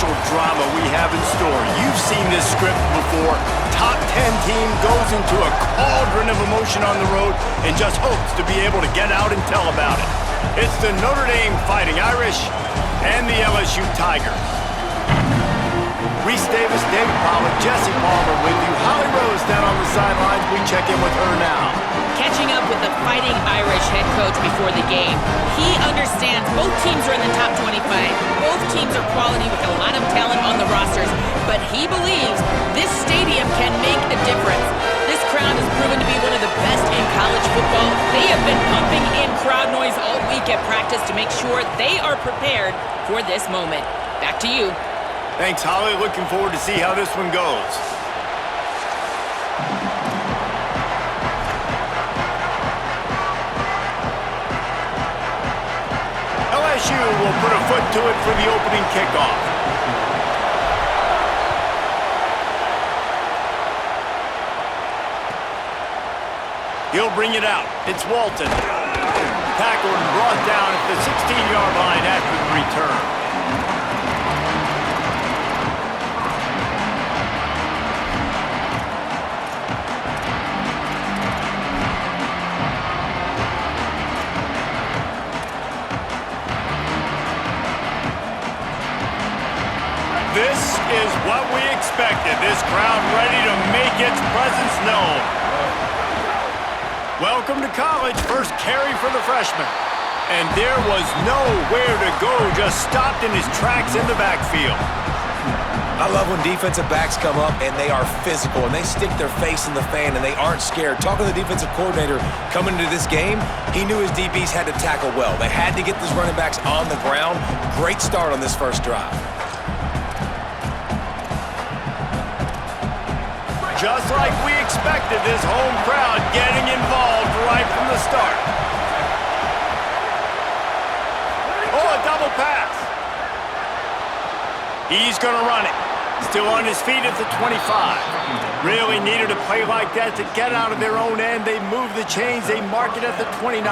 potential drama we have in store. You've seen this script before. Top 10 team goes into a cauldron of emotion on the road and just hopes to be able to get out and tell about it. It's the Notre Dame Fighting Irish and the LSU Tigers. Reese Davis, David Pollack, Jesse Palmer with you. Holly Rose down on the sidelines. We check in with her now. Catching up with the Fighting Irish head coach before the game. He understands both teams are in the top 25. Both teams are quality with a lot of talent on the rosters. But he believes this stadium can make a difference. This crowd has proven to be one of the best in college football. They have been pumping in crowd noise all week at practice to make sure they are prepared for this moment. Back to you. Thanks, Holly. Looking forward to see how this one goes. LSU will put a foot to it for the opening kickoff. He'll bring it out. It's Walton. Tackled and brought down at the 16-yard line after the return. This is what we expected. This crowd ready to make its presence known. Welcome to college. First carry for the freshman. And there was nowhere to go. Just stopped in his tracks in the backfield. I love when defensive backs come up and they are physical and they stick their face in the fan and they aren't scared. Talking to the defensive coordinator coming into this game, he knew his DBs had to tackle well. They had to get these running backs on the ground. Great start on this first drive. Just like we expected, this home crowd getting involved right from the start. Oh, a double pass. He's going to run it. Still on his feet at the 25. Really needed a play like that to get out of their own end. They move the chains. They mark it at the 29.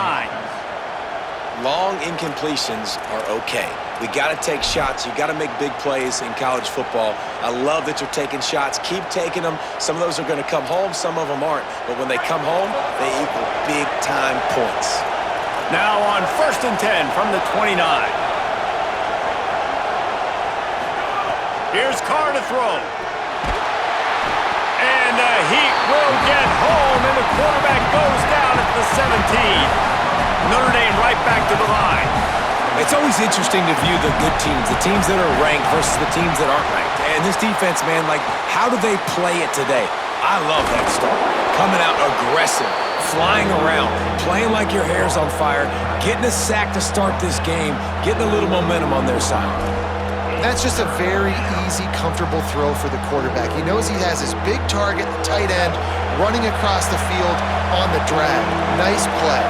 Long incompletions are okay. We got to take shots. You got to make big plays in college football. I love that you're taking shots. Keep taking them. Some of those are going to come home. Some of them aren't. But when they come home, they equal big-time points. Now on 1st and 10 from the 29. Here's Carr to throw. And the Heat will get home, and the quarterback goes down at the 17. Notre Dame right back to the line. It's always interesting to view the good teams, the teams that are ranked versus the teams that aren't ranked. And this defense, man, like, how do they play it today? I love that start. Coming out aggressive, flying around, playing like your hair's on fire, getting a sack to start this game, getting a little momentum on their side. That's just a very easy, comfortable throw for the quarterback. He knows he has his big target, the tight end, running across the field on the drag. Nice play.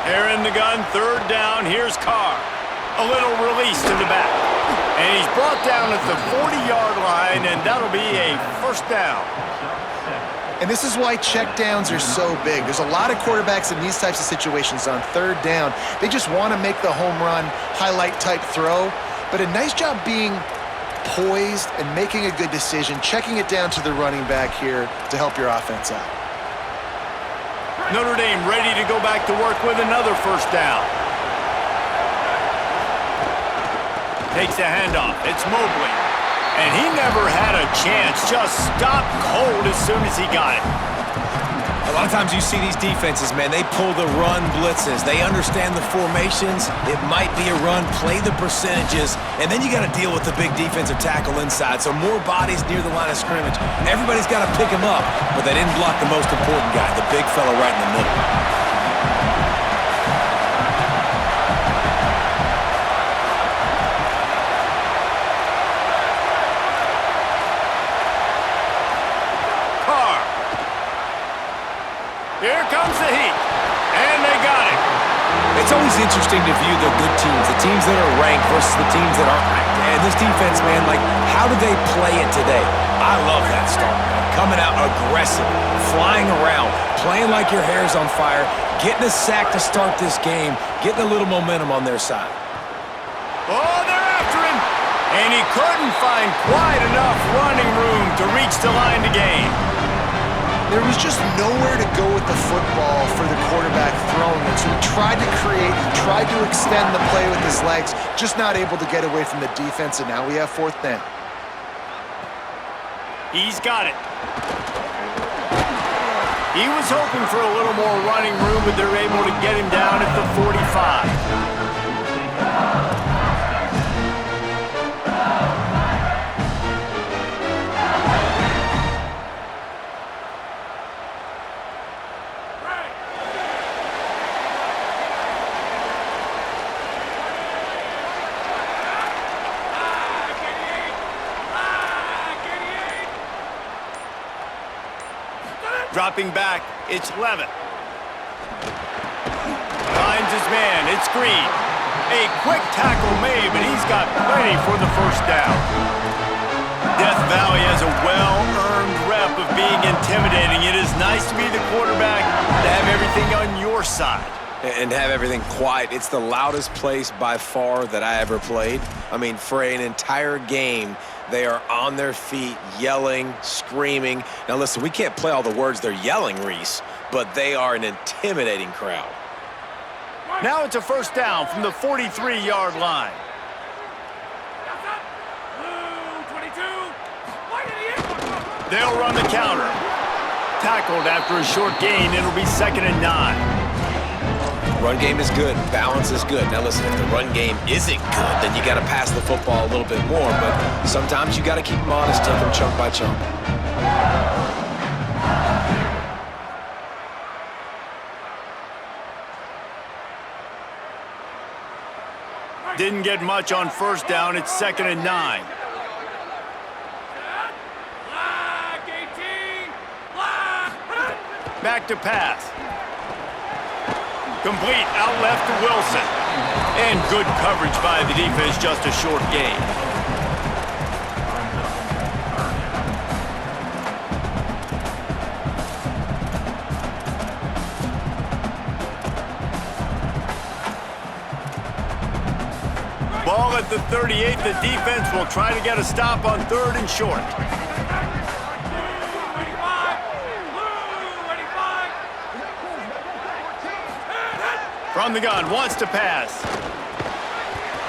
They're in the gun, 3rd down. Here's Carr. A little release to the back. And he's brought down at the 40-yard line, and that'll be a 1st down. And this is why checkdowns are so big. There's a lot of quarterbacks in these types of situations on 3rd down. They just want to make the home run, highlight-type throw. But a nice job being poised and making a good decision, checking it down to the running back here to help your offense out. Notre Dame ready to go back to work with another 1st down. Takes the handoff. It's Mobley. And he never had a chance. Just stopped cold as soon as he got it. A lot of times you see these defenses, man, they pull the run blitzes. They understand the formations. It might be a run, play the percentages, and then you got to deal with the big defensive tackle inside. So more bodies near the line of scrimmage. Everybody's got to pick him up, but they didn't block the most important guy, the big fella right in the middle. Here comes the Heat, and they got it. It's always interesting to view the good teams, the teams that are ranked versus the teams that aren't ranked. And this defense, man, like, how do they play it today? I love that start. Coming out aggressive, flying around, playing like your hair's on fire, getting a sack to start this game, getting a little momentum on their side. Oh, And he couldn't find quite enough running room to reach the line to gain. There was just nowhere to go with the football for the quarterback throwing it. So he tried to create, he tried to extend the play with his legs, just not able to get away from the defense, and now we have 4th down. He's got it. He was hoping for a little more running room, but they're able to get him down at the 45. Dropping back, it's Levitt. Finds his man, it's Green. A quick tackle made, but he's got plenty for the 1st down. Death Valley has a well-earned rep of being intimidating. It is nice to be the quarterback, to have everything on your side. And have everything quiet. It's the loudest place by far that I ever played. I mean, for an entire game, they are on their feet, yelling, screaming. Now, listen, we can't play all the words they're yelling, Reese, but they are an intimidating crowd. Now it's a 1st down from the 43-yard line. They'll run the counter. Tackled after a short gain, it'll be 2nd and 9. Run game is good. Balance is good. Now, listen, if the run game isn't good, then you got to pass the football a little bit more. But sometimes you got to keep them honest, take them chunk by chunk. Didn't get much on 1st down. It's 2nd and 9. Back to pass. Complete, out left to Wilson. And good coverage by the defense, just a short gain. Ball at the 38, the defense will try to get a stop on 3rd and short. From the gun, wants to pass.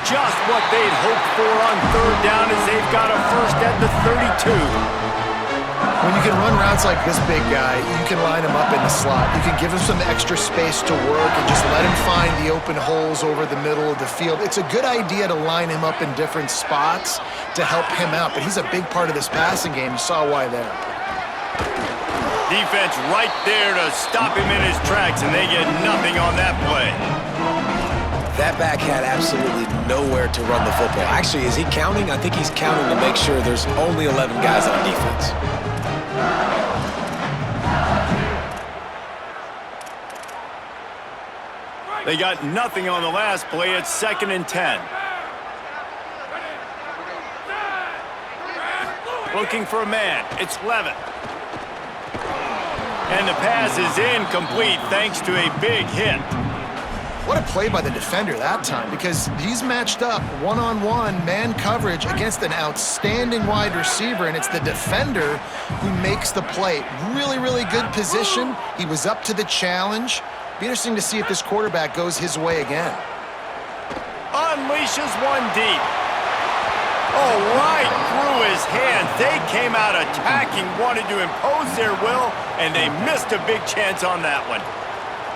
Just what they'd hoped for on 3rd down as they've got a 1st at the 32. When you can run routes like this big guy, you can line him up in the slot. You can give him some extra space to work and just let him find the open holes over the middle of the field. It's a good idea to line him up in different spots to help him out, but he's a big part of this passing game. You saw why there. Defense right there to stop him in his tracks, and they get nothing on that play. That back had absolutely nowhere to run the football. Actually, is he counting? I think he's counting to make sure there's only 11 guys on defense. They got nothing on the last play. It's 2nd and 10. Looking for a man. It's Levitt. And the pass is incomplete thanks to a big hit. What a play by the defender that time, because he's matched up one-on-one man coverage against an outstanding wide receiver, and it's the defender who makes the play. Really, really good position. He was up to the challenge. Be interesting to see if this quarterback goes his way again. Unleashes one deep. Oh, right through his hands. They came out attacking, wanted to impose their will, and they missed a big chance on that one.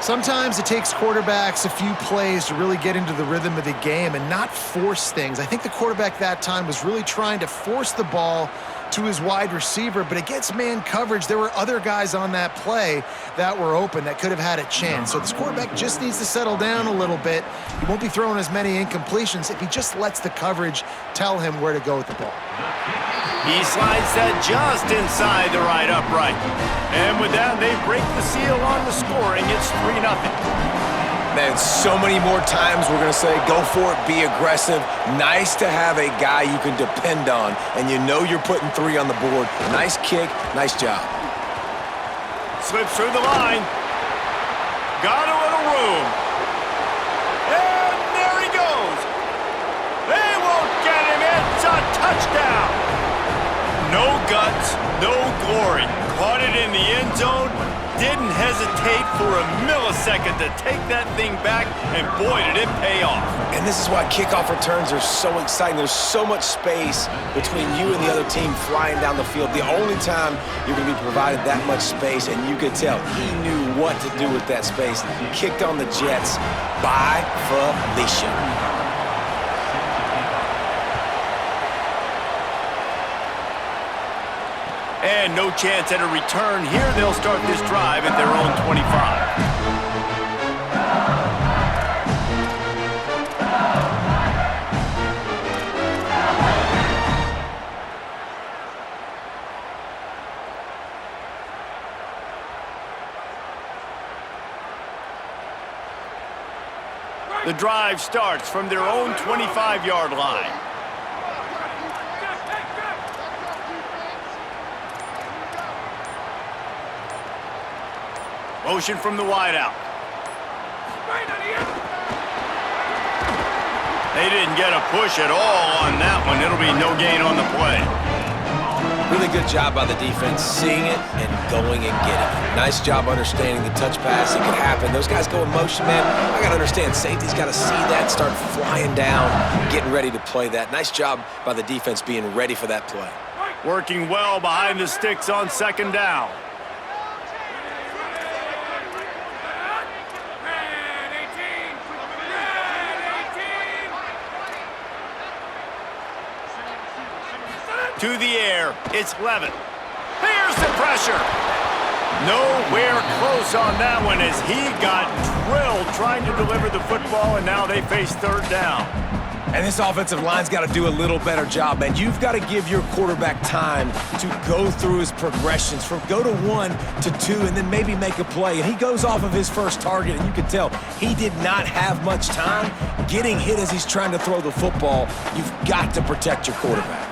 Sometimes it takes quarterbacks a few plays to really get into the rhythm of the game and not force things. I think the quarterback that time was really trying to force the ball to his wide receiver, but against man coverage, there were other guys on that play that were open that could have had a chance. So this quarterback just needs to settle down a little bit. He won't be throwing as many incompletions if he just lets the coverage tell him where to go with the ball. He slides that just inside the right upright. And with that, they break the seal on the scoring. It's 3-0. Man, so many more times we're going to say, go for it, be aggressive. Nice to have a guy you can depend on, and you know you're putting 3 on the board. Nice kick, nice job. Slips through the line. Got a little room. And there he goes. They won't get him. It's a touchdown. No guts, no glory. Caught it in the end zone. Didn't hesitate for a millisecond to take that thing back, and boy, did it pay off. And this is why kickoff returns are so exciting. There's so much space between you and the other team flying down the field. The only time you're going to be provided that much space, and you could tell he knew what to do with that space. Kicked on the Jets by Felicia. And no chance at a return here. They'll start this drive at their own 25. The drive starts from their own 25-yard line. Motion from the wideout. They didn't get a push at all on that one. It'll be no gain on the play. Really good job by the defense, seeing it and going and getting it. Nice job understanding the touch pass. It could happen. Those guys go in motion, man. I got to understand, safety's got to see that, start flying down, getting ready to play that. Nice job by the defense being ready for that play. Working well behind the sticks on second down. To the air, it's Levin. Here's the pressure. Nowhere close on that one as he got drilled trying to deliver the football, and now they face third down. And this offensive line's got to do a little better job, man. You've got to give your quarterback time to go through his progressions from go to 1 to 2 and then maybe make a play. And he goes off of his first target, and you can tell he did not have much time getting hit as he's trying to throw the football. You've got to protect your quarterback.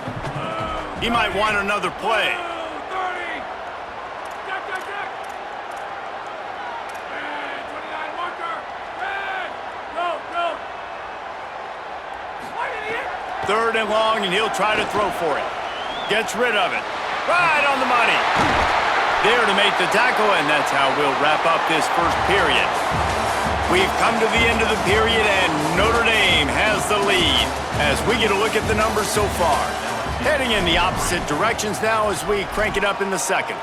He might want another play. Third and long, and he'll try to throw for it. Gets rid of it. Right on the money. There to make the tackle, and that's how we'll wrap up this first period. We've come to the end of the period, and Notre Dame has the lead as we get a look at the numbers so far. Heading in the opposite directions now as we crank it up in the second.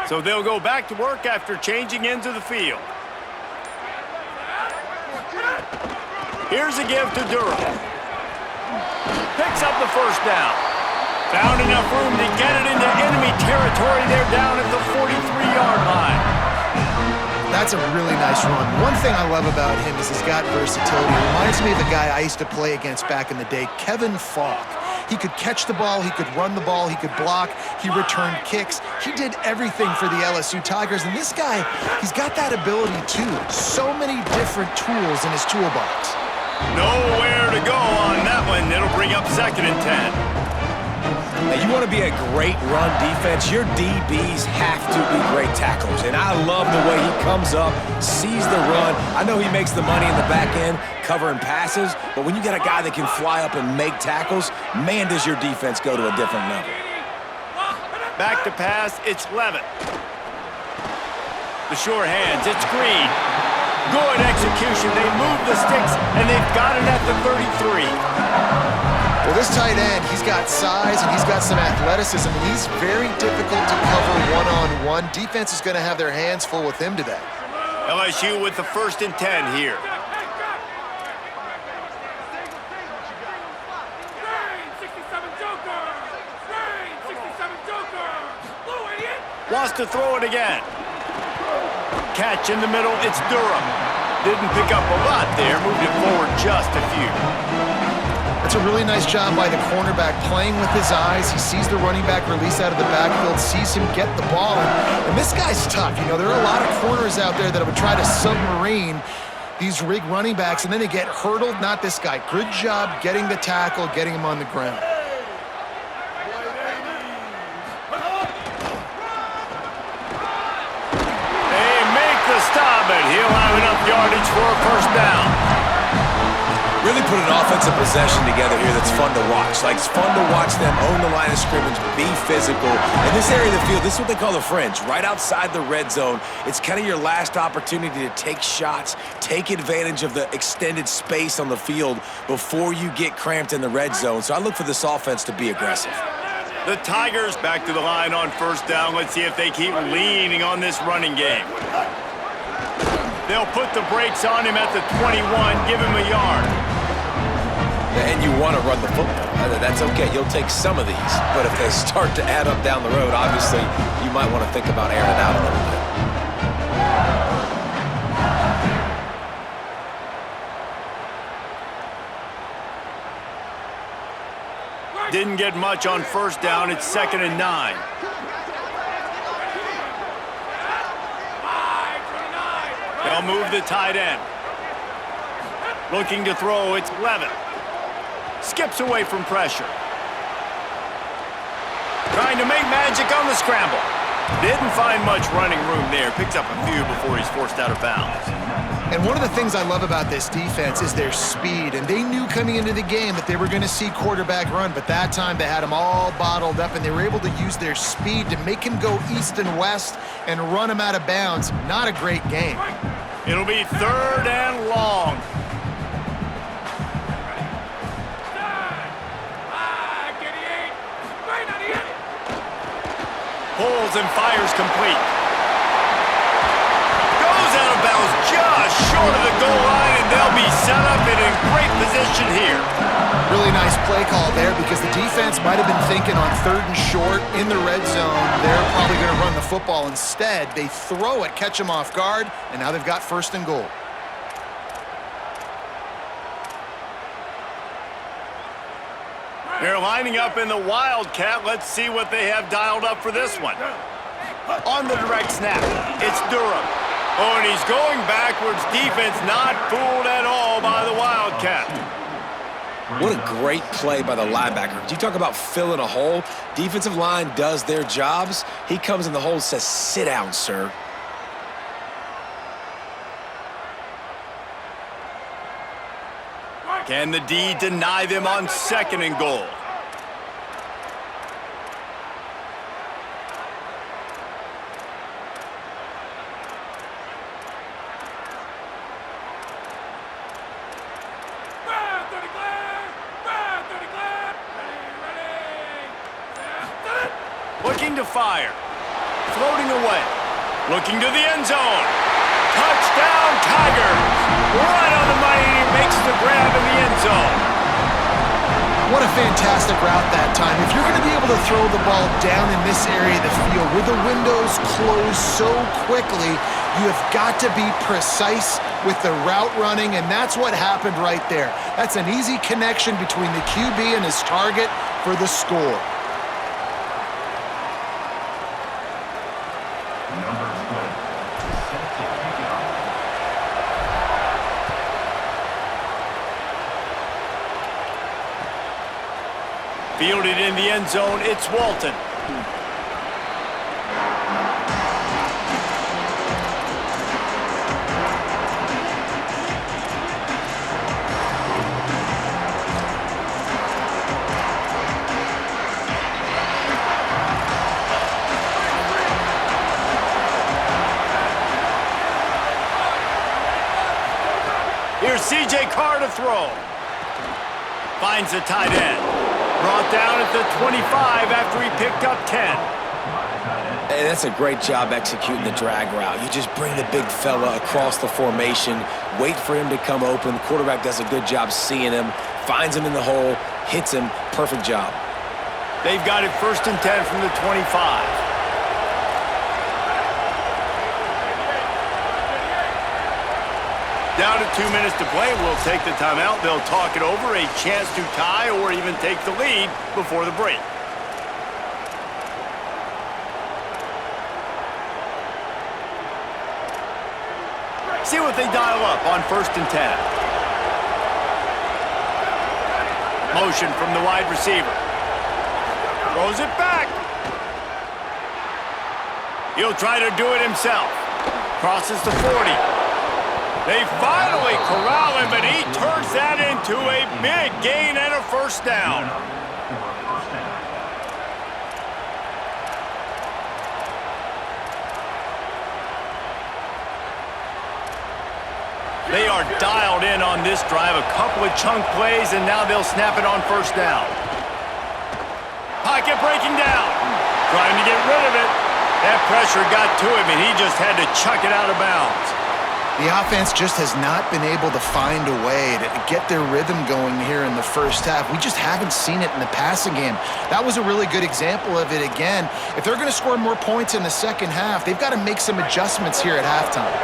So they'll go back to work after changing into the field. Here's a give to Durham. Picks up the first down. Found enough room to get it into enemy territory. They're down at the 43-yard line. That's a really nice run. One thing I love about him is he's got versatility. It reminds me of the guy I used to play against back in the day, Kevin Falk. He could catch the ball, he could run the ball, he could block, he returned kicks. He did everything for the LSU Tigers, and this guy, he's got that ability too. So many different tools in his toolbox. Nowhere to go on that one. It'll bring up second and 10. Now, you want to be a great run defense, your DBs have to be great tacklers. And I love the way he comes up, sees the run. I know he makes the money in the back end covering passes, but when you get a guy that can fly up and make tackles, man, does your defense go to a different level. Back to pass, it's Levin. The sure hands, it's Green. Good execution. They move the sticks, and they've got it at the 33. Well, this tight end, he's got size and he's got some athleticism, and he's very difficult to cover one-on-one. Defense is going to have their hands full with him today. LSU with the first and 10 here. Wants to throw it again. Catch in the middle, it's Durham. Didn't pick up a lot there, moved it forward just a few. That's a really nice job by the cornerback, playing with his eyes. He sees the running back release out of the backfield, sees him get the ball. And this guy's tough. You know, there are a lot of corners out there that would try to submarine these rig running backs, and then they get hurdled. Not this guy. Good job getting the tackle, getting him on the ground. They make the stop, and he'll have enough yardage for a first down. Really put an offensive possession together here that's fun to watch. Like, it's fun to watch them own the line of scrimmage, be physical. In this area of the field, this is what they call the fringe, right outside the red zone. It's kind of your last opportunity to take shots, take advantage of the extended space on the field before you get cramped in the red zone. So I look for this offense to be aggressive. The Tigers back to the line on first down. Let's see if they keep leaning on this running game. They'll put the brakes on him at the 21, give him a yard. And you want to run the football. That's okay. You'll take some of these. But if they start to add up down the road, obviously, you might want to think about airing it out a little bit. Didn't get much on first down. It's 2nd and 9. They'll move the tight end. Looking to throw, it's Levitt. Skips away from pressure. Trying to make magic on the scramble. Didn't find much running room there. Picks up a few before he's forced out of bounds. And one of the things I love about this defense is their speed. And they knew coming into the game that they were going to see quarterback run, but that time they had him all bottled up, and they were able to use their speed to make him go east and west and run him out of bounds. Not a great game. It'll be 3rd and long. Pulls and fires complete. Goes out of bounds just short of the goal line, and they'll be set up in a great position here. Really nice play call there, because the defense might have been thinking on 3rd and short in the red zone, they're probably going to run the football. Instead, they throw it, catch them off guard, and now they've got 1st and goal. They're lining up in the Wildcat. Let's see what they have dialed up for this one. On the direct snap, it's Durham. Oh, and he's going backwards. Defense not fooled at all by the Wildcat. What a great play by the linebacker. You talk about filling a hole. Defensive line does their jobs. He comes in the hole and says, "Sit down, sir." Can the D deny them on 2nd and goal? Looking to fire. Floating away. Looking to the end zone. Touchdown, Tigers! Right on the money, and he makes the grab in the end zone. What a fantastic route that time. If you're going to be able to throw the ball down in this area of the field where the windows close so quickly, you have got to be precise with the route running, and that's what happened right there. That's an easy connection between the QB and his target for the score. Fielded in the end zone, it's Walton. Here's C.J. Carr to throw. Finds the tight end. Brought down at the 25 after he picked up 10. And that's a great job executing the drag route. You just bring the big fella across the formation, wait for him to come open. The quarterback does a good job seeing him, finds him in the hole, hits him. Perfect job. They've got it 1st and 10 from the 25. Down to 2 minutes to play. We'll take the timeout. They'll talk it over. A chance to tie or even take the lead before the break. See what they dial up on 1st and 10. Motion from the wide receiver. Throws it back. He'll try to do it himself. Crosses the 40. They finally corral him, but he turns that into a big gain and a first down. They are dialed in on this drive. A couple of chunk plays, and now they'll snap it on 1st down. Pocket breaking down. Trying to get rid of it. That pressure got to him, and he just had to chuck it out of bounds. The offense just has not been able to find a way to get their rhythm going here in the first half. We just haven't seen it in the passing game. That was a really good example of it again. If they're going to score more points in the second half, they've got to make some adjustments here at halftime.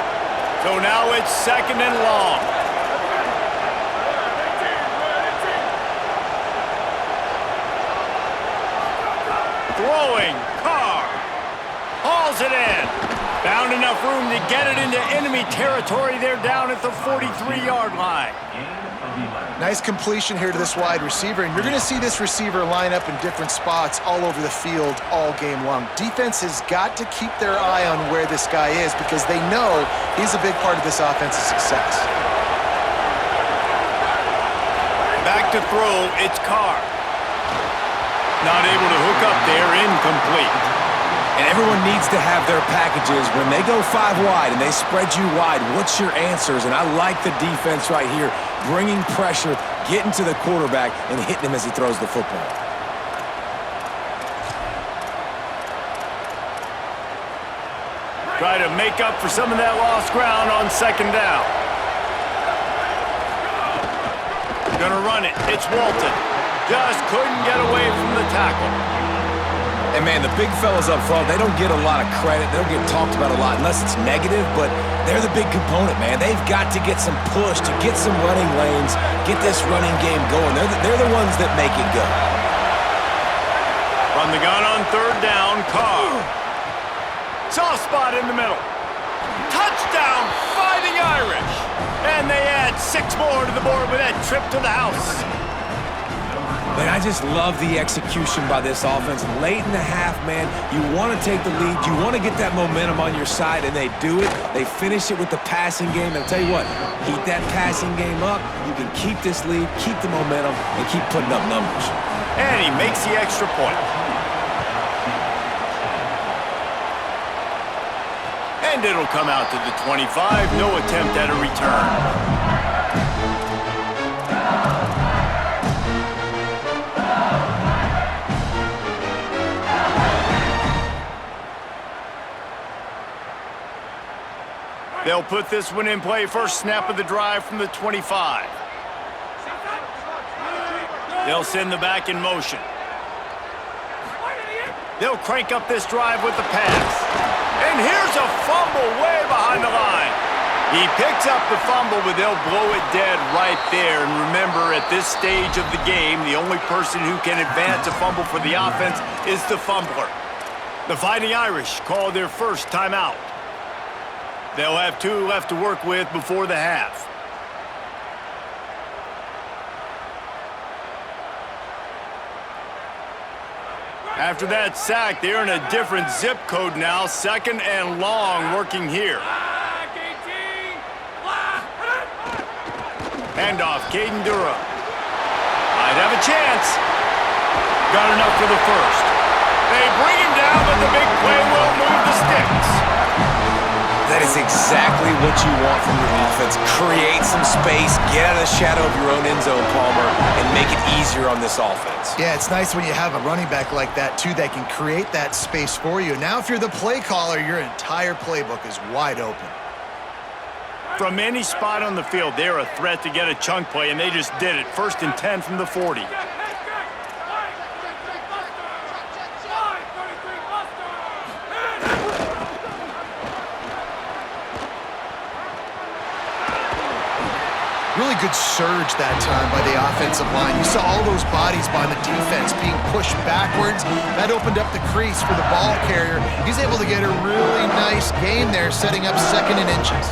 So now it's 2nd and long. Throwing, Carr. Hauls it in. Found enough room to get it into enemy territory. They're down at the 43-yard line. Nice completion here to this wide receiver, and you're going to see this receiver line up in different spots all over the field all game long. Defense has got to keep their eye on where this guy is because they know he's a big part of this offense's success. Back to throw, it's Carr. Not able to hook up there, incomplete. And everyone needs to have their packages. When they go 5 wide and they spread you wide, what's your answers? And I like the defense right here, bringing pressure, getting to the quarterback, and hitting him as he throws the football. Try to make up for some of that lost ground on 2nd down. Gonna run it. It's Walton. Just couldn't get away from the tackle. And, man, the big fellas up front, they don't get a lot of credit. They don't get talked about a lot unless it's negative, but they're the big component, man. They've got to get some push, to get some running lanes, get this running game going. They're the ones that make it go. From the gun on 3rd down, Carr. Soft spot in the middle. Touchdown, Fighting Irish. And they add 6 more to the board with that trip to the house. Man, I just love the execution by this offense. Late in the half, man, you want to take the lead. You want to get that momentum on your side, and they do it. They finish it with the passing game. And I'll tell you what, keep that passing game up. You can keep this lead, keep the momentum, and keep putting up numbers. And he makes the extra point. And it'll come out to the 25. No attempt at a return. They'll put this one in play. First snap of the drive from the 25. They'll send the back in motion. They'll crank up this drive with the pass. And here's a fumble way behind the line. He picks up the fumble, but they'll blow it dead right there. And remember, at this stage of the game, the only person who can advance a fumble for the offense is the fumbler. The Fighting Irish call their first timeout. They'll have 2 left to work with before the half. After that sack, they're in a different zip code now. 2nd and long working here. Handoff, Caden Durham. Might have a chance. Got enough for the first. They bring him down, but the big play will move the sticks. That is exactly what you want from your offense. Create some space, get out of the shadow of your own end zone, Palmer, and make it easier on this offense. Yeah, it's nice when you have a running back like that, too, that can create that space for you. Now, if you're the play caller, your entire playbook is wide open. From any spot on the field, they're a threat to get a chunk play, and they just did it. 1st and 10 from the 40. Really good surge that time by the offensive line. You saw all those bodies behind the defense being pushed backwards. That opened up the crease for the ball carrier. He's able to get a really nice gain there, setting up 2nd and inches.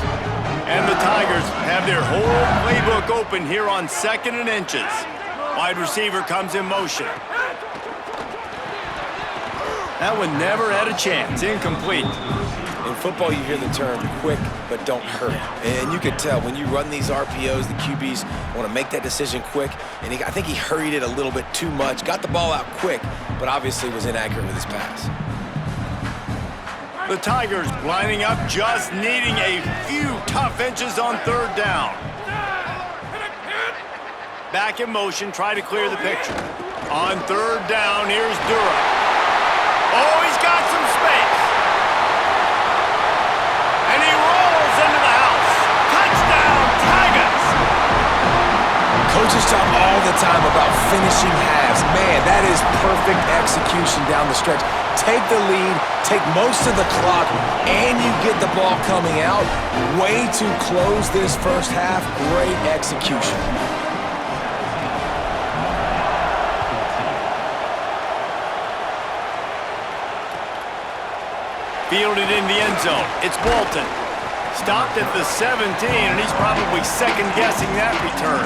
And the Tigers have their whole playbook open here on 2nd and inches. Wide receiver comes in motion. That one never had a chance. Incomplete. In football, you hear the term quick, but don't hurry. And you can tell when you run these RPOs, the QBs want to make that decision quick. And I think he hurried it a little bit too much. Got the ball out quick, but obviously was inaccurate with his pass. The Tigers lining up, just needing a few tough inches on 3rd down. Back in motion, try to clear the picture. On 3rd down, here's Dura. Oh, he's got some space. And he rolls into the house. Touchdown, Tigers! Coaches talk all the time about finishing halves. Man, that is perfect execution down the stretch. Take the lead, take most of the clock, and you get the ball coming out. Way to close this first half. Great execution. Fielded in the end zone. It's Walton. Stopped at the 17, and he's probably second-guessing that return.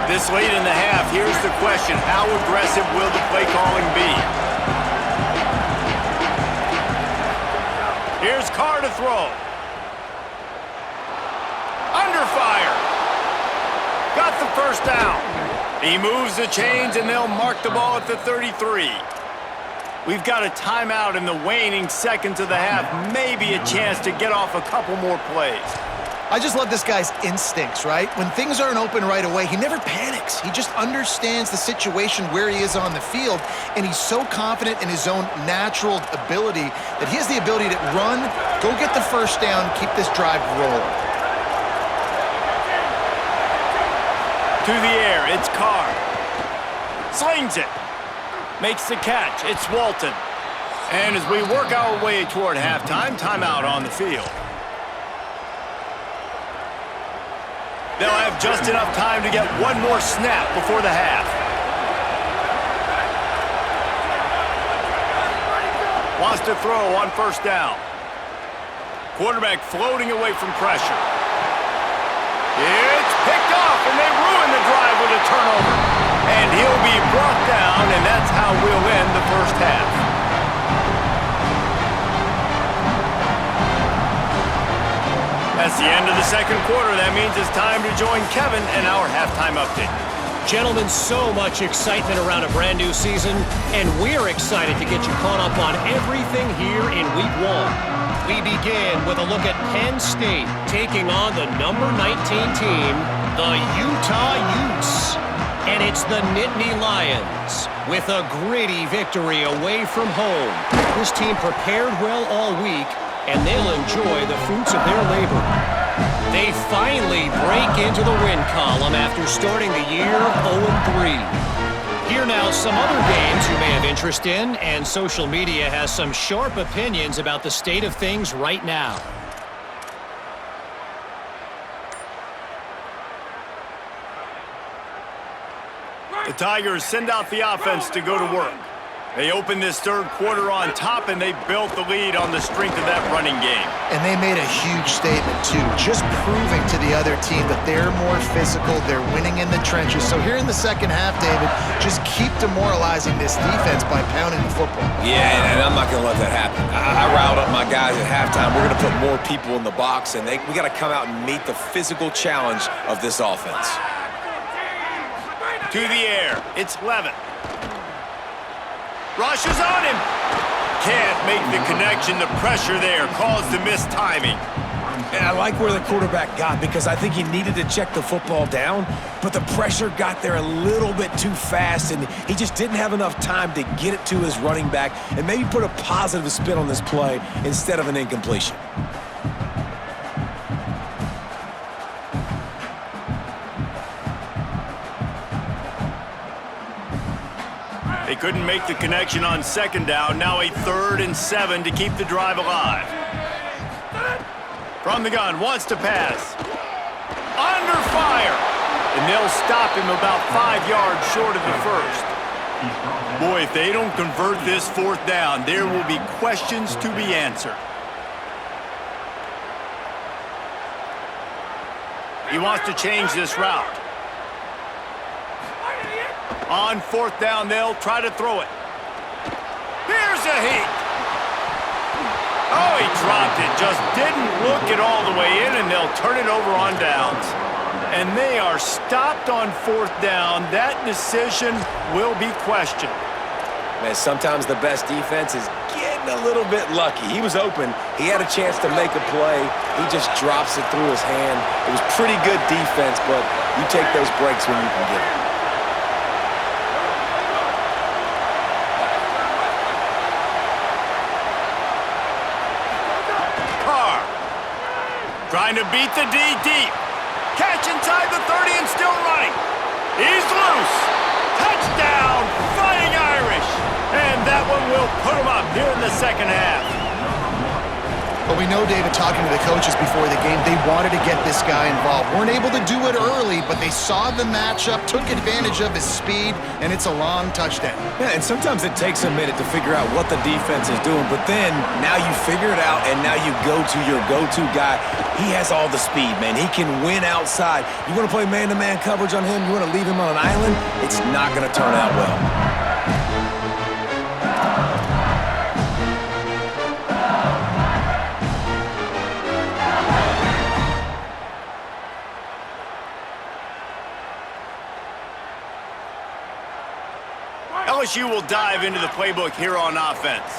This late in the half, here's the question. How aggressive will the play calling be? Here's Carr to throw. Under fire. Got the first down. He moves the chains, and they'll mark the ball at the 33. We've got a timeout in the waning seconds of the half. Maybe a chance to get off a couple more plays. I just love this guy's instincts, right? When things aren't open right away, he never panics. He just understands the situation where he is on the field, and he's so confident in his own natural ability that he has the ability to run, go get the first down, keep this drive rolling. To the air, it's Carr. Slings it. Makes the catch. It's Walton. And as we work our way toward halftime, timeout on the field. They'll have just enough time to get one more snap before the half. Wants to throw on 1st down. Quarterback floating away from pressure. It's picked off, and they ruin the drive with a turnover. And he'll be brought down, and that's how we'll end the first half. That's the end of the 2nd quarter. That means it's time to join Kevin in our halftime update. Gentlemen, so much excitement around a brand new season, and we're excited to get you caught up on everything here in Week 1. We begin with a look at Penn State taking on the number 19 team, the Utah Utes. And it's the Nittany Lions with a gritty victory away from home. This team prepared well all week, and they'll enjoy the fruits of their labor. They finally break into the win column after starting the year 0-3. Here now some other games you may have interest in, and social media has some sharp opinions about the state of things right now. The Tigers send out the offense to go to work. They opened this 3rd quarter on top, and they built the lead on the strength of that running game. And they made a huge statement, too, just proving to the other team that they're more physical, they're winning in the trenches. So here in the 2nd half, David, just keep demoralizing this defense by pounding the football. Yeah, and I'm not going to let that happen. I riled up my guys at halftime. We're going to put more people in the box, and we got to come out and meet the physical challenge of this offense. To the air, it's Levin. Rushes on him. Can't make the connection. The pressure there caused the missed timing. And I like where the quarterback got, because I think he needed to check the football down, but the pressure got there a little bit too fast, and he just didn't have enough time to get it to his running back and maybe put a positive spin on this play instead of an incompletion. They couldn't make the connection on second down. Now a 3rd and 7 to keep the drive alive. From the gun, wants to pass. Under fire. And they'll stop him about 5 yards short of the first. Boy, if they don't convert this 4th down, there will be questions to be answered. He wants to change this route. On 4th down, they'll try to throw it. Here's a heat. Oh, he dropped it. Just didn't look it all the way in, and they'll turn it over on downs. And they are stopped on 4th down. That decision will be questioned. Man, sometimes the best defense is getting a little bit lucky. He was open. He had a chance to make a play. He just drops it through his hand. It was pretty good defense, but you take those breaks when you can get them. Trying to beat the D deep. Catch inside the 30 and still running. He's loose. Touchdown, Fighting Irish. And that one will put him up here in the second half. But we know, David, talking to the coaches before the game, they wanted to get this guy involved. Weren't able to do it early, but they saw the matchup, took advantage of his speed, and it's a long touchdown. Yeah, and sometimes it takes a minute to figure out what the defense is doing, but then now you figure it out, and now you go to your go-to guy. He has all the speed, man. He can win outside. You want to play man-to-man coverage on him? You want to leave him on an island? It's not going to turn out well. LSU will dive into the playbook here on offense.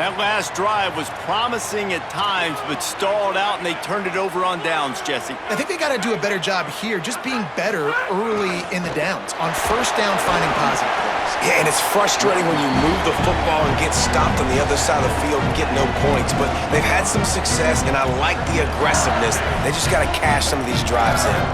That last drive was promising at times, but stalled out, and they turned it over on downs, Jesse. I think they got to do a better job here, just being better early in the downs. On 1st down, finding positive plays. Yeah, and it's frustrating when you move the football and get stopped on the other side of the field and get no points, but they've had some success, and I like the aggressiveness. They just got to cash some of these drives in.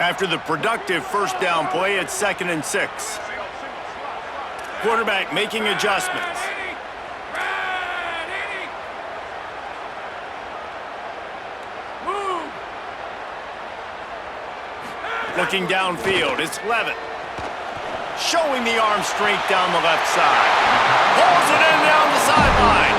After the productive 1st down play, it's 2nd and 6. Quarterback making adjustments. Looking downfield, it's Levitt. Showing the arm strength down the left side. Pulls it in down the sideline.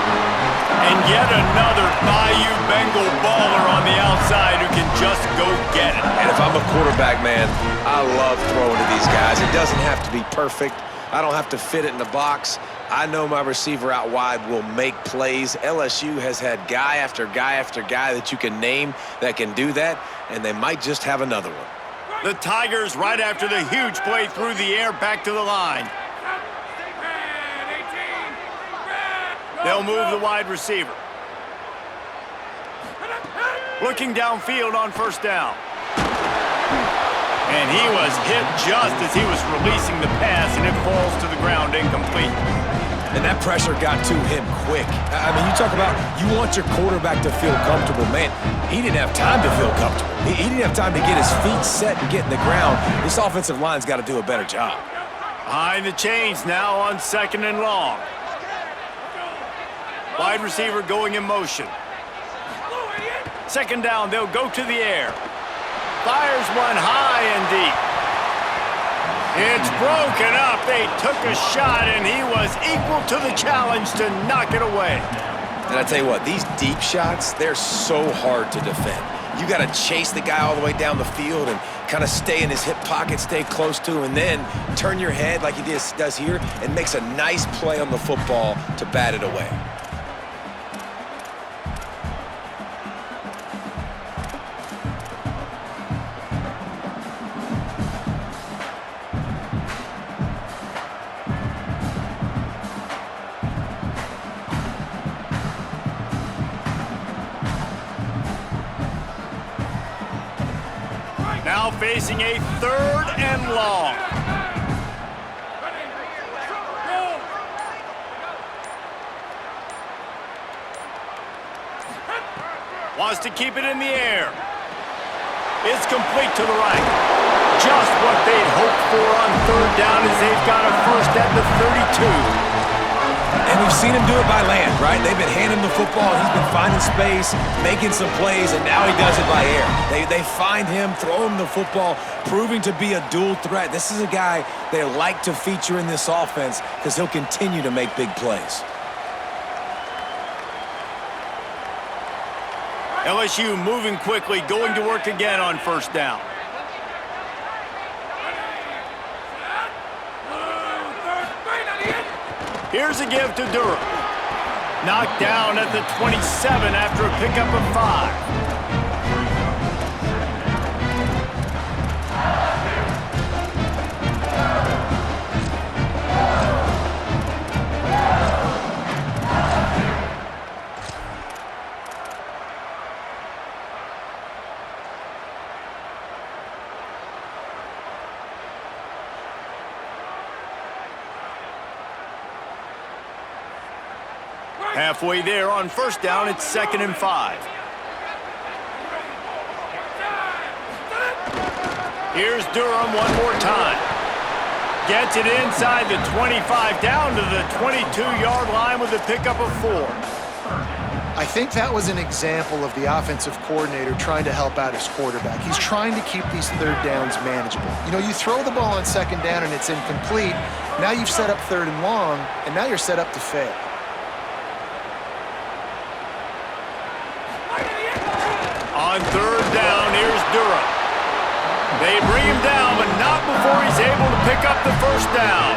And yet another Bayou Bengal baller on the outside who can just go get it. And if I'm a quarterback, man, I love throwing to these guys. It doesn't have to be perfect. I don't have to fit it in the box. I know my receiver out wide will make plays. LSU has had guy after guy after guy that you can name that can do that, and they might just have another one. The Tigers, right after the huge play through the air, back to the line. They'll move the wide receiver. Looking downfield on 1st down. And he was hit just as he was releasing the pass, and it falls to the ground incomplete. And that pressure got to him quick. I mean, you talk about you want your quarterback to feel comfortable. Man, he didn't have time to feel comfortable. He didn't have time to get his feet set and get in the ground. This offensive line's got to do a better job. Behind the chains now on 2nd and long. Wide receiver going in motion. 2nd down, they'll go to the air. Fires one high and deep. It's broken up. They took a shot, and he was equal to the challenge to knock it away. And I tell you what, these deep shots, they're so hard to defend. You got to chase the guy all the way down the field and kind of stay in his hip pocket, stay close to him, and then turn your head like he does here and makes a nice play on the football to bat it away. Now facing a 3rd and long. Wants to keep it in the air. It's complete to the right. Just what they'd hoped for on third down as they've got a first at the 32. And we've seen him do it by land, right? They've been handing him the football. He's been finding space, making some plays, and now he does it by air. They find him, throw him the football, proving to be a dual threat. This is a guy they like to feature in this offense because he'll continue to make big plays. LSU moving quickly, going to work again on first down. Here's a give to Durham. Knocked down at the 27 after a pickup of 5. Halfway there on first down, it's 2nd and 5. Here's Durham one more time. Gets it inside the 25, down to the 22-yard line with a pickup of 4. I think that was an example of the offensive coordinator trying to help out his quarterback. He's trying to keep these third downs manageable. You know, you throw the ball on second down and it's incomplete. Now you've set up 3rd and long, and now you're set up to fail. On third down, here's Durham. They bring him down, but not before he's able to pick up the first down.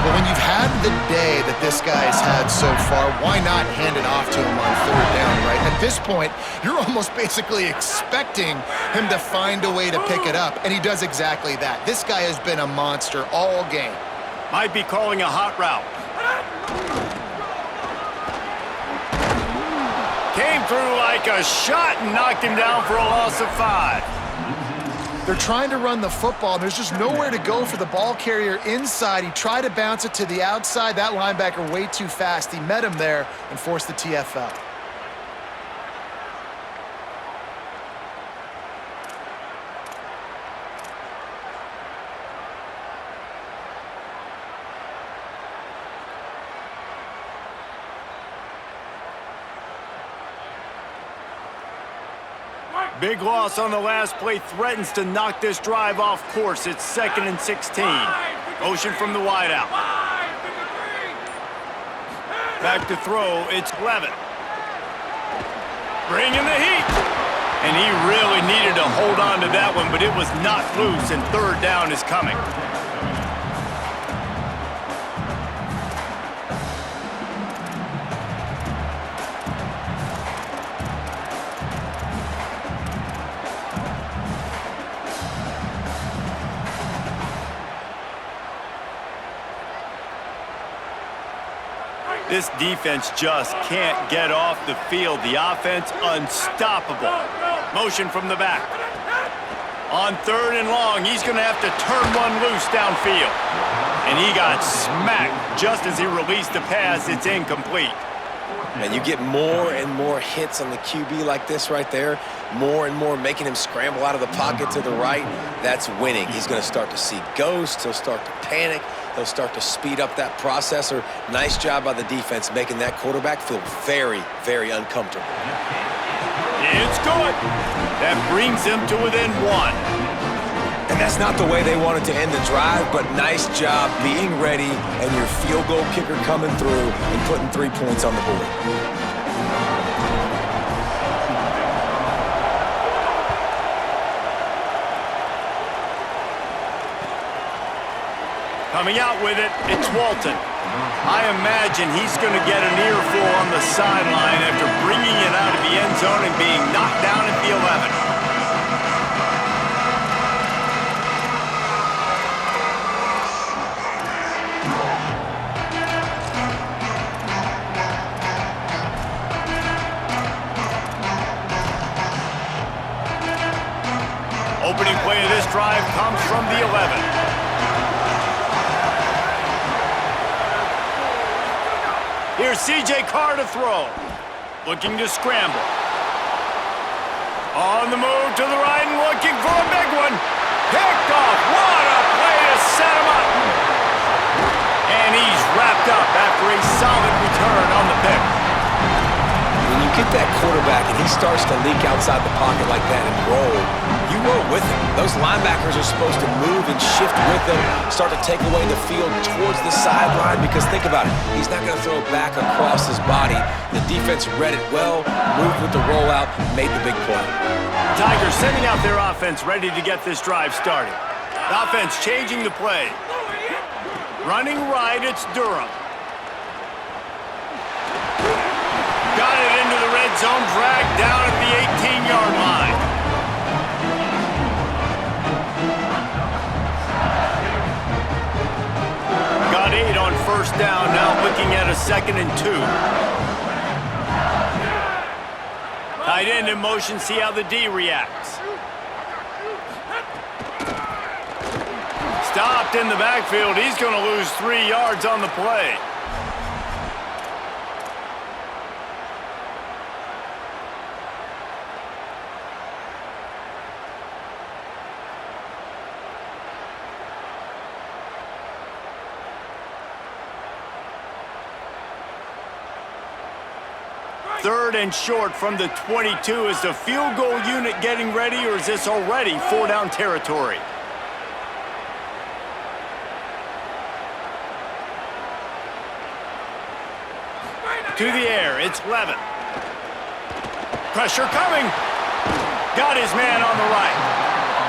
But when you've had the day that this guy's had so far, why not hand it off to him on third down, right? At this point, you're almost basically expecting him to find a way to pick it up, and he does exactly that. This guy has been a monster all game. Might be calling a hot route. Came through like a shot and knocked him down for a loss of 5. They're trying to run the football. There's just nowhere to go for the ball carrier inside. He tried to bounce it to the outside. That linebacker way too fast. He met him there and forced the TFL. Big loss on the last play, threatens to knock this drive off course. It's 2nd and 16. Motion from the wideout. Back to throw, it's Levitt. Bringing the heat. And he really needed to hold on to that one, but it was knocked loose, and third down is coming. This defense just can't get off the field. The offense unstoppable. Motion from the back. On 3rd and long, he's going to have to turn one loose downfield. And he got smacked just as he released the pass. It's incomplete. And you get more and more hits on the QB like this right there, more and more making him scramble out of the pocket to the right. That's winning. He's going to start to see ghosts. He'll start to panic. He'll start to speed up that processor. Nice job by the defense making that quarterback feel very, very uncomfortable. It's good. That brings him to within 1. And that's not the way they wanted to end the drive, but nice job being ready and your field goal kicker coming through and putting 3 points on the board. Coming out with it, it's Walton. I imagine he's going to get an earful on the sideline after bringing it out of the end zone and being knocked down at the 11. Opening play of this drive comes from the 11. Here's C.J. Carr to throw. Looking to scramble. On the move to the right and looking for a big one. Picked off. What a play to set him up. And he's wrapped up after a solid return on the pick. When you get that quarterback and he starts to leak outside the pocket like that and roll, you roll with him. Those linebackers are supposed to move and shift with him, start to take away the field towards the sideline, because think about it, he's not going to throw it back across his body. The defense read it well, moved with the rollout, made the big play. Tigers sending out their offense ready to get this drive started. The offense changing the play. Running right, it's Durham. Got it into the red zone, dragged down at the 18-yard line. Got 8 on first down, now looking at a 2nd and 2. Tight end in motion, see how the D reacts. Stopped in the backfield. He's going to lose 3 yards on the play. Third and short from the 22. Is the field goal unit getting ready, or is this already 4-down territory? To the air, it's Levin. Pressure coming. Got his man on the right.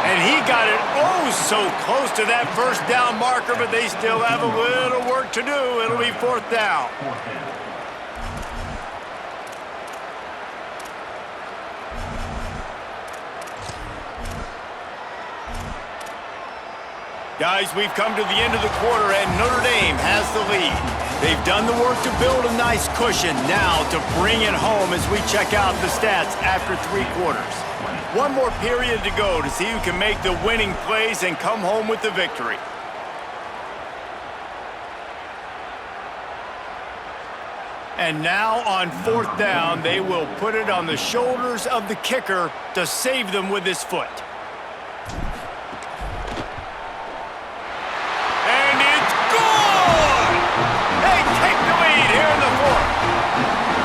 And he got it oh so close to that first down marker, but they still have a little work to do. It'll be 4th down. Guys, we've come to the end of the quarter, and Notre Dame has the lead. They've done the work to build a nice cushion. Now to bring it home as we check out the stats after 3 quarters. One more period to go to see who can make the winning plays and come home with the victory. And now on 4th down, they will put it on the shoulders of the kicker to save them with his foot.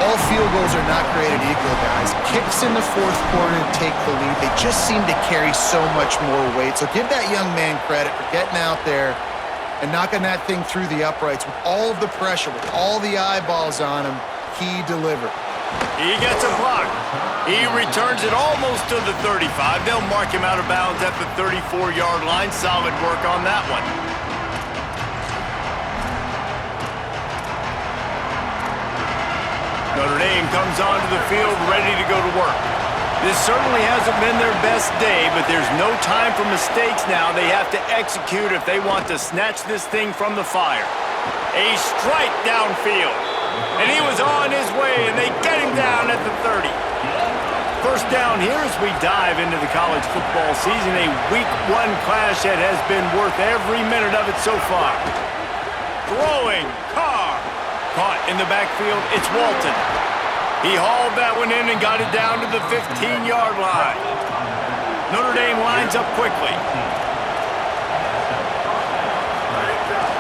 All field goals are not created equal, guys. Kicks in the 4th quarter to take the lead. They just seem to carry so much more weight. So give that young man credit for getting out there and knocking that thing through the uprights with all of the pressure, with all the eyeballs on him. He delivered. He gets a block. He returns it almost to the 35. They'll mark him out of bounds at the 34-yard line. Solid work on that one. Notre Dame comes onto the field ready to go to work. This certainly hasn't been their best day, but there's no time for mistakes now. They have to execute if they want to snatch this thing from the fire. A strike downfield. And he was on his way, and they get him down at the 30. First down here as we dive into the college football season. A Week 1 clash that has been worth every minute of it so far. Throwing, Carr. Caught in the backfield, it's Walton. He hauled that one in and got it down to the 15-yard line. Notre Dame lines up quickly.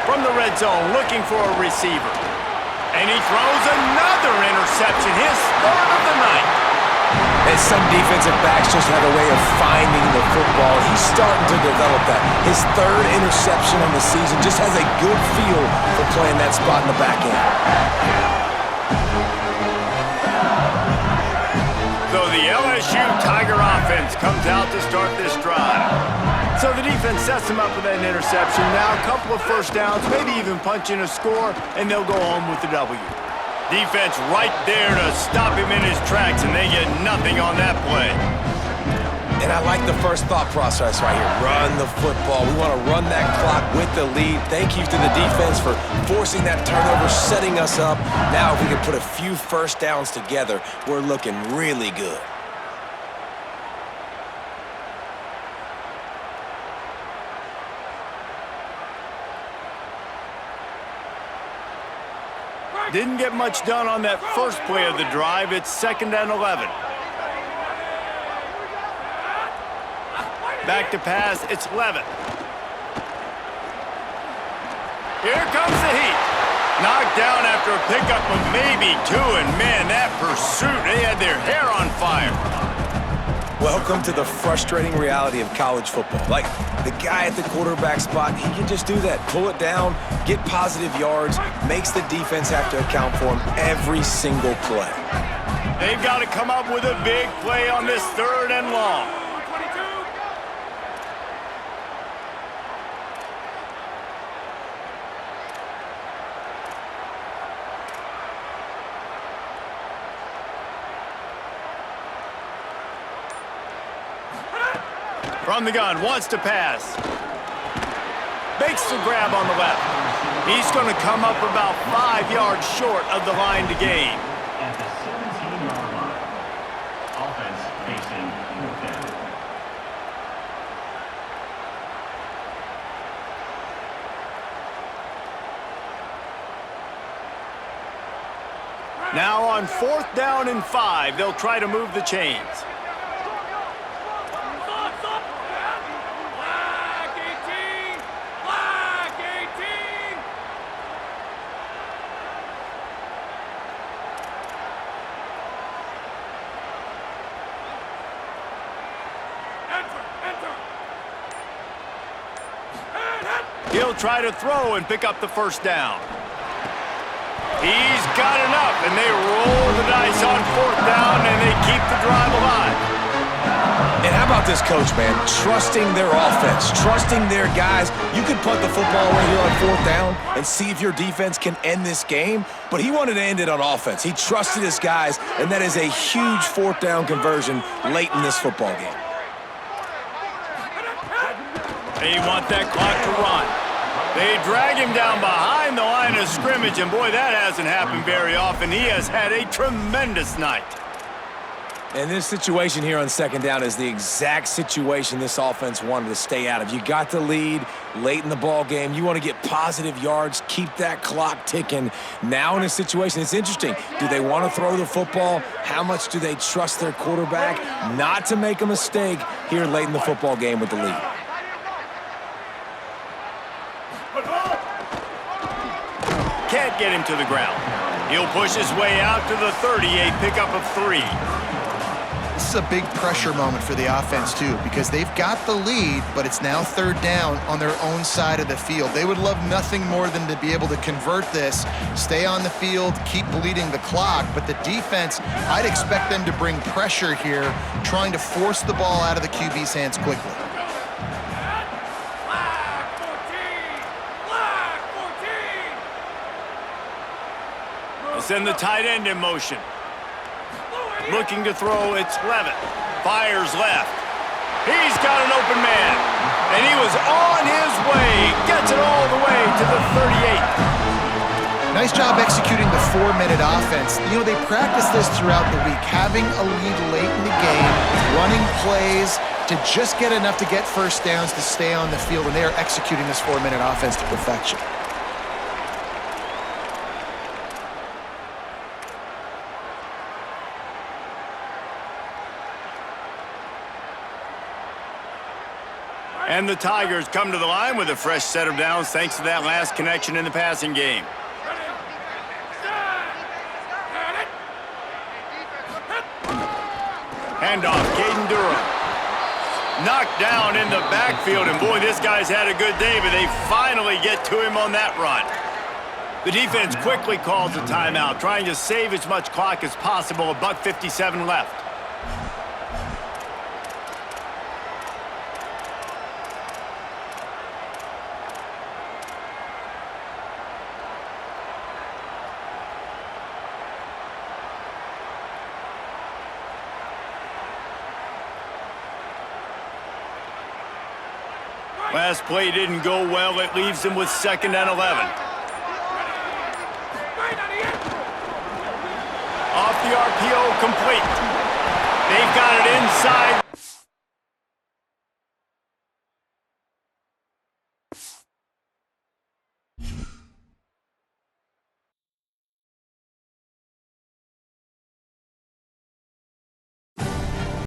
From the red zone, looking for a receiver. And he throws another interception, his 3rd of the night. And some defensive backs just have a way of finding the football. He's starting to develop that. His 3rd interception on the season, just has a good feel for playing that spot in the back end. So the LSU Tiger offense comes out to start this drive. So the defense sets him up with that interception. Now a couple of first downs, maybe even punch in a score, and they'll go home with the W. Defense right there to stop him in his tracks, and they get nothing on that play. And I like the first thought process right here. Run the football. We want to run that clock with the lead. Thank you to the defense for forcing that turnover, setting us up. Now if we can put a few first downs together, we're looking really good. Didn't get much done on that first play of the drive. It's 2nd and 11. Back to pass, it's Levitt. Here comes the heat. Knocked down after a pickup of maybe 2, and man, that pursuit, they had their hair on fire. Welcome to the frustrating reality of college football. Like, the guy at the quarterback spot, he can just do that. Pull it down, get positive yards, makes the defense have to account for him every single play. They've got to come up with a big play on this 3rd and long. From the gun, wants to pass. Makes the grab on the left. He's going to come up about 5 yards short of the line to gain. At the 17-yard line. Offense facing 4th down. Now on 4th down and 5, they'll try to move the chains. He'll try to throw and pick up the 1st down. He's got enough, and they roll the dice on 4th down, and they keep the drive alive. And how about this coach, man? Trusting their offense, trusting their guys. You could punt the football right here on 4th down and see if your defense can end this game, but he wanted to end it on offense. He trusted his guys, and that is a huge 4th down conversion late in this football game. They want that clock to run. They drag him down behind the line of scrimmage, and boy, that hasn't happened very often. He has had a tremendous night. And this situation here on 2nd down is the exact situation this offense wanted to stay out of. You got the lead late in the ball game. You want to get positive yards, keep that clock ticking. Now in this situation, it's interesting. Do they want to throw the football? How much do they trust their quarterback not to make a mistake here late in the football game with the lead? Can't get him to the ground. He'll push his way out to the 38, pickup of 3. This is a big pressure moment for the offense, too, because they've got the lead, but it's now 3rd down on their own side of the field. They would love nothing more than to be able to convert this, stay on the field, keep bleeding the clock, but the defense, I'd expect them to bring pressure here, trying to force the ball out of the QB's hands quickly. Send the tight end in motion. Looking to throw, it's Levitt. Fires left. He's got an open man. And he was on his way. Gets it all the way to the 38. Nice job executing the 4-minute offense. You know, they practice this throughout the week, having a lead late in the game, running plays to just get enough to get 1st downs to stay on the field, and they are executing this 4-minute offense to perfection. And the Tigers come to the line with a fresh set of downs thanks to that last connection in the passing game. Handoff, Caden Durham. Knocked down in the backfield, and boy, this guy's had a good day, but they finally get to him on that run. The defense quickly calls a timeout, trying to save as much clock as possible, $1:57 left. Last play didn't go well. It leaves them with 2nd and 11. Off the RPO, complete. They've got it inside.